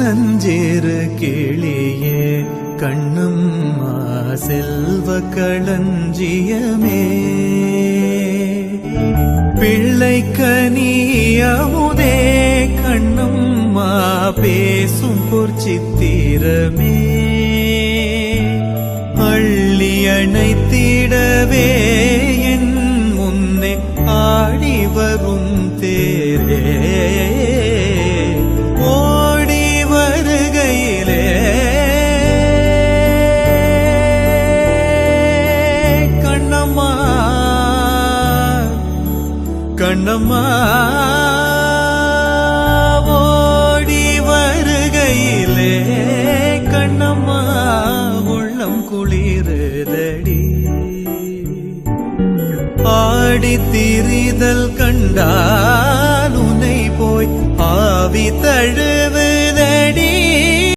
சின்னஞ்சேறு கிளியே கண்ணம்மா செல்வ களஞ்சியமே பிள்ளைக்கனியமுதே கண்ணம்மா பேசும் பொற்சித்திரமே அள்ளி அணைத்திடவே என் முன்னே ஆடி வரும் தேரே ஓடி வருகையிலே கண்ணம்மா கண்ணம்மா ஓடி வருகையிலே கண்ணம்மா உள்ளம் குளிருதடி ஆடி திரிதல் கண்டால் உனை போய் ஆவி தழுவு